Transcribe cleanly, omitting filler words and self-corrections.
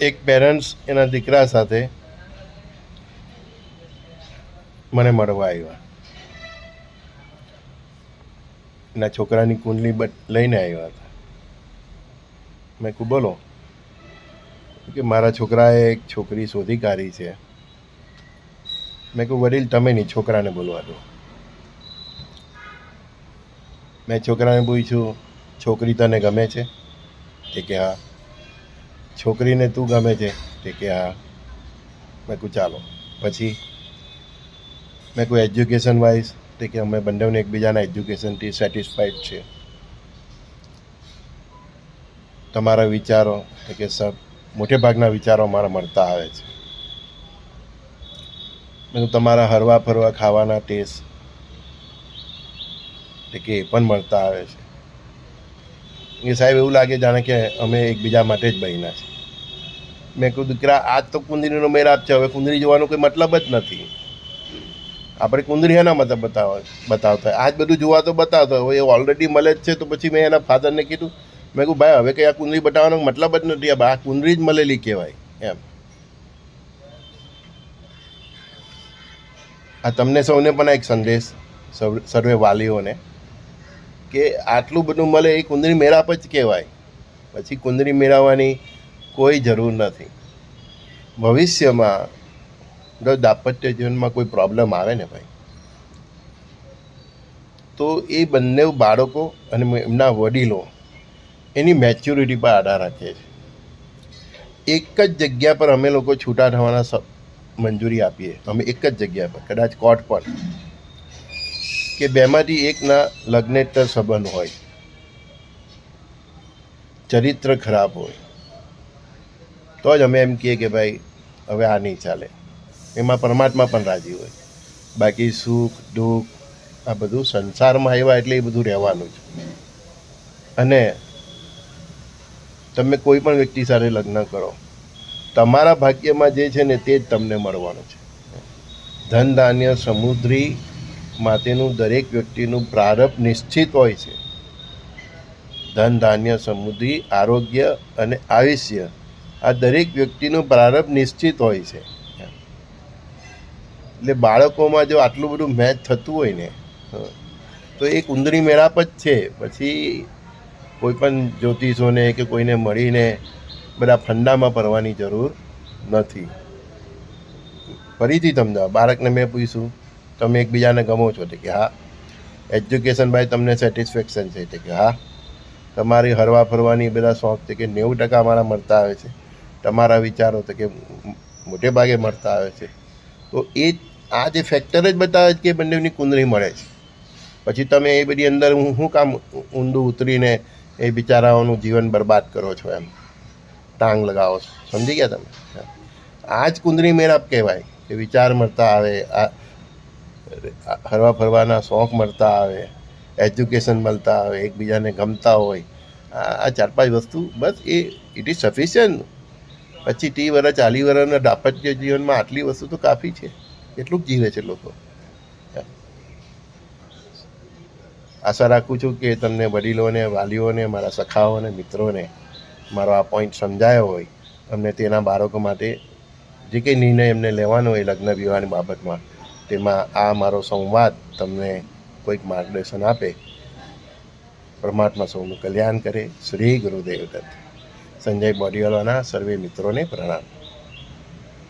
એક પેરેન્ટ્સ એના દીકરા સાથે મને મળવા આવ્યા. એના છોકરાની કુંડલી લઈને આવ્યા હતા. મેં કહું બોલો કે મારા છોકરાએ એક છોકરી શોધી કાઢી છે. મેં કહું વડીલ તમે નહીં, છોકરાને બોલવા દો. મેં છોકરાને પૂછ્યું છોકરી તને ગમે છે? તે કે હા. છોકરીને તું ગમે છે? તે કે હા. મેં કહું ચાલો પછી. મેં કહું એજ્યુકેશન વાઇઝ? તે કે અમે બંનેને એકબીજાના એજ્યુકેશનથી સેટિસ્ફાઈડ છે. તમારા વિચારો? તે કે સબ મોટે ભાગના વિચારો અમારા મળતા આવે છે. મેં કહું તમારા હરવા ફરવા ખાવાના ટેસ્ટ? તે કે એ પણ મળતા આવે છે. એ સાહેબ એવું લાગે જાણે કે અમે એકબીજા માટે જ બન્યા છે. મેં કહું દીકરા આજ તો કુંદરીનો મેળાપ છે, હવે કુંદરી જોવાનો કોઈ મતલબ જ નથી. આપણે કુંદરી એના મતલબ બતાવતા આજ બધું જોવા તો બતાવતો, હવે એ ઓલરેડી મળે જ છે. તો પછી મેં એના ફાધરને કીધું, મેં કહું ભાઈ હવે કંઈ આ કુંદરી બતાવવાનો મતલબ જ નથી, આ કુંદરી જ મળેલી કહેવાય એમ. આ તમને સૌને પણ એક સંદેશ, સર્વે વાલીઓને, કે આટલું બધું મળે એ કુંદરી મેળાપ જ કહેવાય. પછી કુંદરી મેળવવાની કોઈ જરૂર નથી. ભવિષ્યમાં જો દાંપત્ય જીવનમાં કોઈ પ્રોબ્લેમ આવે ને ભાઈ, તો એ બંને બાળકો અને એમના વડીલો એની મેચ્યોરિટી પર આધાર રાખે છે. એક જ જગ્યા પર અમે લોકો છૂટા થવાના મંજૂરી આપીએ, અમે એક જ જગ્યા પર, કદાચ કોર્ટ પર, કે બેમાંથી એકના લગ્નેતર સંબંધ હોય, ચરિત્ર ખરાબ હોય, તો જ અમે એમ કહીએ કે ભાઈ હવે આ નહીં ચાલે. એમાં પરમાત્મા પણ રાજી હોય. બાકી સુખ દુઃખ આ બધું સંસારમાં આવ્યા એટલે એ બધું રહેવાનું છે. અને તમે કોઈ પણ વ્યક્તિ સાથે લગ્ન કરો, તમારા ભાગ્યમાં જે છે ને તે જ તમને મળવાનું છે. ધન ધાન્ય સમુદ્રી માટેનું દરેક વ્યક્તિનું પ્રારબ્ધ નિશ્ચિત હોય છે. ધન ધાન્ય સમૃદ્ધિ આરોગ્ય અને આયુષ્ય આ દરેક વ્યક્તિનું પ્રારબ્ધ નિશ્ચિત હોય છે. એટલે બાળકોમાં જો આટલું બધું મેચ થતું હોય ને, તો એ કુંદરી મેળાપ જ છે. પછી કોઈ પણ જ્યોતિષોને કે કોઈને મળીને બધા ફંડામાં પડવાની જરૂર નથી. ફરીથી સમજાવો, બાળકને મેં પૂછ્યું તમે એકબીજાને ગમો છો? તો કે હા. એજ્યુકેશન ભાઈ તમને સેટિસ્ફેક્શન છે? તો કે હા. તમારી હરવા ફરવાની બધા શોખ છે કે 90% અમારા મળતા આવે છે. તમારા વિચારો તો કે મોટે ભાગે મળતા આવે છે. તો એ આ જે ફેક્ટર જ બતાવે છે કે બંનેની કુંદરી મળે છે. પછી તમે એ બધી અંદર શું કામ ઊંડું ઉતરીને એ બિચારાઓનું જીવન બરબાદ કરો છો, એમ ટાંગ લગાવો છો? સમજી ગયા તમે? આ જ કુંદરી મેળાપ કહેવાય કે વિચાર મળતા આવે, આ હરવા ફરવાના શોખ મળતા આવે, એજ્યુકેશન મળતા આવે, એકબીજાને ગમતા હોય, આ 4-5 વસ્તુ બસ એ ઇટ ઇઝ સફિશિયન્ટ. પછી 30 વર્ષ 40 વર્ષના દાંપત્ય જીવનમાં આટલી વસ્તુ તો કાફી છે. કેટલું જીવે છે લોકો. આશા રાખું છું કે તમને વડીલોને, વાલીઓને, મારા સખાઓને, મિત્રોને મારો આ પોઈન્ટ સમજાયો હોય. અમને તેના બાળકો માટે જે કંઈ નિર્ણય એમને લેવાનો હોય લગ્ન વિવાહની બાબતમાં, તેમાં આ મારો સંવાદ તમને કોઈક માર્ગદર્શન આપે. પરમાત્મા સૌનું કલ્યાણ કરે. શ્રી ગુરુદેવ દત્ત. સંજય બોડીવાલાના સર્વે મિત્રોને પ્રણામ.